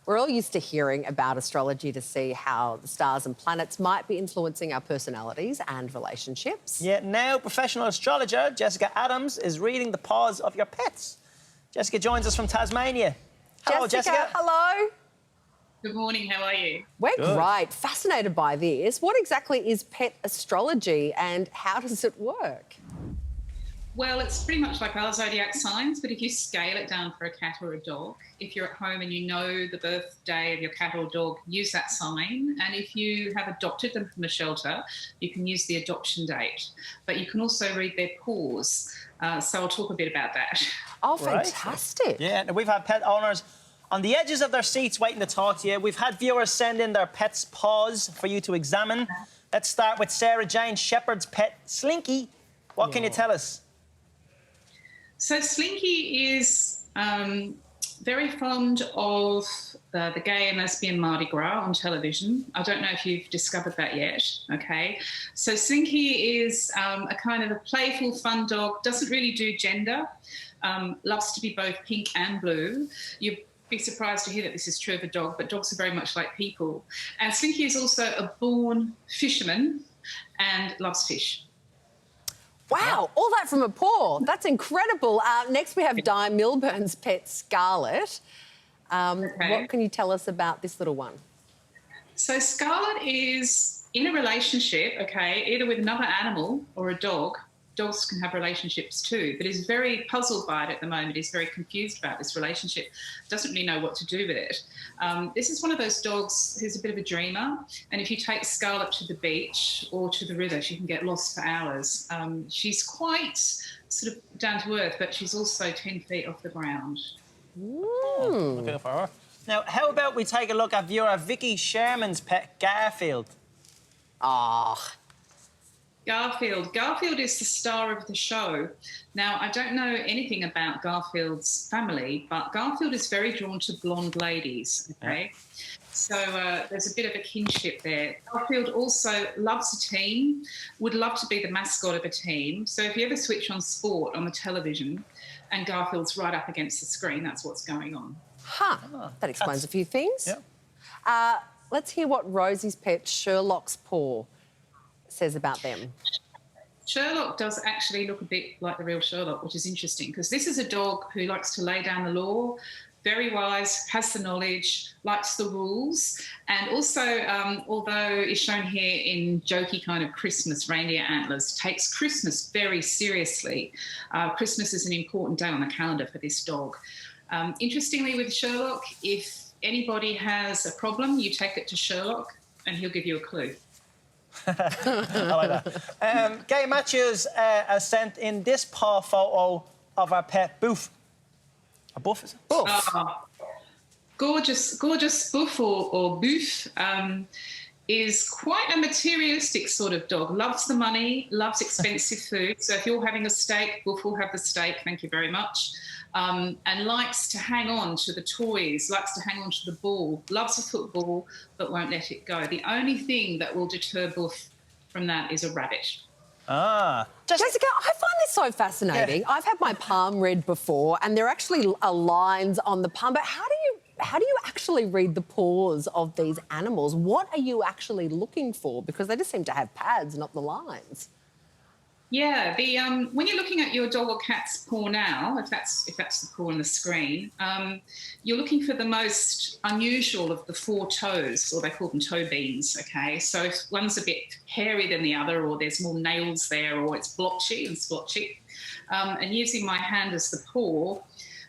We're all used to hearing about astrology to see how the stars and planets might be influencing our personalities and relationships. Yeah, now professional astrologer Jessica Adams is reading the paws of your pets. Jessica joins us from Tasmania. Hello, Jessica. Hello. Good morning, how are you? We're great. Fascinated by this. What exactly is pet astrology and how does it work? Well, it's pretty much like our zodiac signs, but if you scale it down for a cat or a dog, if you're at home and you know the birthday of your cat or dog, use that sign. And if you have adopted them from a shelter, you can use the adoption date. But you can also read their paws. So I'll talk a bit about that. Oh, fantastic. Yeah, and we've had pet owners on the edges of their seats waiting to talk to you. We've had viewers send in their pet's paws for you to examine. Let's start with Sarah Jane Shepherd's pet, Slinky. What can you tell us? So Slinky is very fond of the gay and lesbian Mardi Gras on television. I don't know if you've discovered that yet, okay? So Slinky is a kind of a playful, fun dog, doesn't really do gender, loves to be both pink and blue. You'd be surprised to hear that this is true of a dog, but dogs are very much like people. And Slinky is also a born fisherman and loves fish. Wow, all that from a paw. That's incredible. Next, we have Di Milburn's pet, Scarlet. What can you tell us about this little one? So Scarlet is in a relationship, okay, either with another animal or a dog. Dogs can have relationships too, but is very puzzled by it at the moment. He's very confused about this relationship, doesn't really know what to do with it. This is one of those dogs who's a bit of a dreamer, and if you take Scarlet to the beach or to the river, she can get lost for hours. She's quite sort of down to earth, but she's also 10 feet off the ground. Look out for her. Now, how about we take a look at viewer Vicky Sherman's pet, Garfield? Garfield. Garfield is the star of the show. Now, I don't know anything about Garfield's family, but Garfield is very drawn to blonde ladies, okay? So there's a bit of a kinship there. Garfield also loves a team, would love to be the mascot of a team. So if you ever switch on sport on the television and Garfield's right up against the screen, that's what's going on. That explains a few things. Yeah. Let's hear what Rosie's pet, Sherlock's paw, says about them. Sherlock does actually look a bit like the real Sherlock, which is interesting because this is a dog who likes to lay down the law, very wise, has the knowledge, likes the rules, and also, although is shown here in jokey kind of Christmas reindeer antlers, takes Christmas very seriously. Christmas is an important day on the calendar for this dog. Interestingly, with Sherlock, if anybody has a problem, you take it to Sherlock and he'll give you a clue. I like that. Gay Matthews has sent in this paw photo of our pet, Boof. A Boof, is it? Boof. Gorgeous Boof or Boof is quite a materialistic sort of dog. Loves the money, loves expensive food. So if you're having a steak, Boof will have the steak, thank you very much. And likes to hang on to the toys, likes to hang on to the ball, loves a football, but won't let it go. The only thing that will deter Boof from that is a rabbit. Jessica, I find this so fascinating. I've had my palm read before and there actually are lines on the palm, but how do you actually read the paws of these animals? What are you actually looking for? Because they just seem to have pads, not the lines. Yeah, when you're looking at your dog or cat's paw now, if that's the paw on the screen, you're looking for the most unusual of the four toes, or they call them toe beans, okay? So if one's a bit hairy than the other, or there's more nails there, or it's blotchy and splotchy, and using my hand as the paw,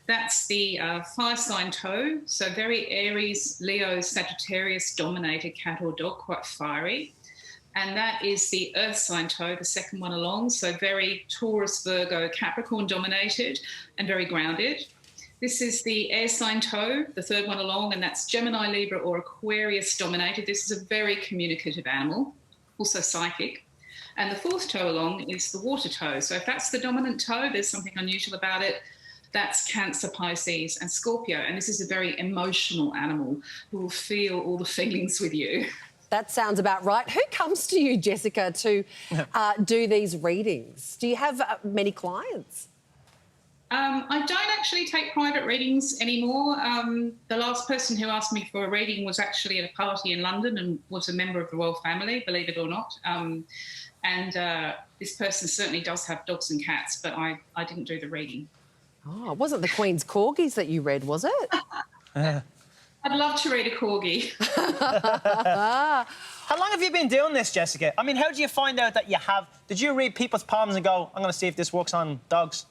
that's the fire sign toe, so very Aries, Leo, Sagittarius dominated cat or dog, quite fiery. And that is the earth sign toe, the second one along, so very Taurus, Virgo, Capricorn dominated and very grounded. This is the air sign toe, the third one along, and that's Gemini, Libra or Aquarius dominated. This is a very communicative animal, also psychic. And the fourth toe along is the water toe. So if that's the dominant toe, there's something unusual about it. That's Cancer, Pisces and Scorpio. And this is a very emotional animal who will feel all the feelings with you. That sounds about right. Who comes to you, Jessica, to do these readings? Do you have many clients? I don't actually take private readings anymore. The last person who asked me for a reading was actually at a party in London and was a member of the royal family, believe it or not. This person certainly does have dogs and cats, but I didn't do the reading. Oh, it wasn't the Queen's corgis that you read, was it? I'd love to read a corgi. How long have you been doing this, Jessica? I mean, how do you find out that you have... Did you read people's palms and go, I'm going to see if this works on dogs?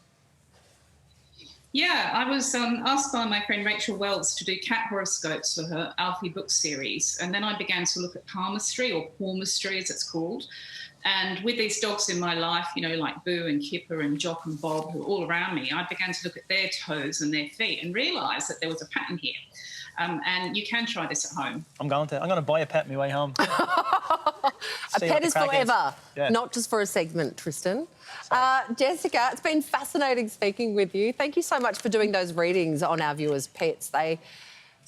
Yeah, I was asked by my friend Rachel Wells to do cat horoscopes for her Alfie book series. And then I began to look at palmistry, or palmistry as it's called. And with these dogs in my life, you know, like Boo and Kipper and Jock and Bob, who are all around me, I began to look at their toes and their feet and realise that there was a pattern here. And you can try this at home. I'm going to buy a pet on my way home. A pet is forever, not just for a segment, Tristan. Jessica, it's been fascinating speaking with you. Thank you so much for doing those readings on our viewers' pets. They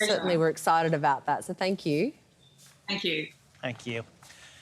certainly were excited about that, so thank you. Thank you. Thank you.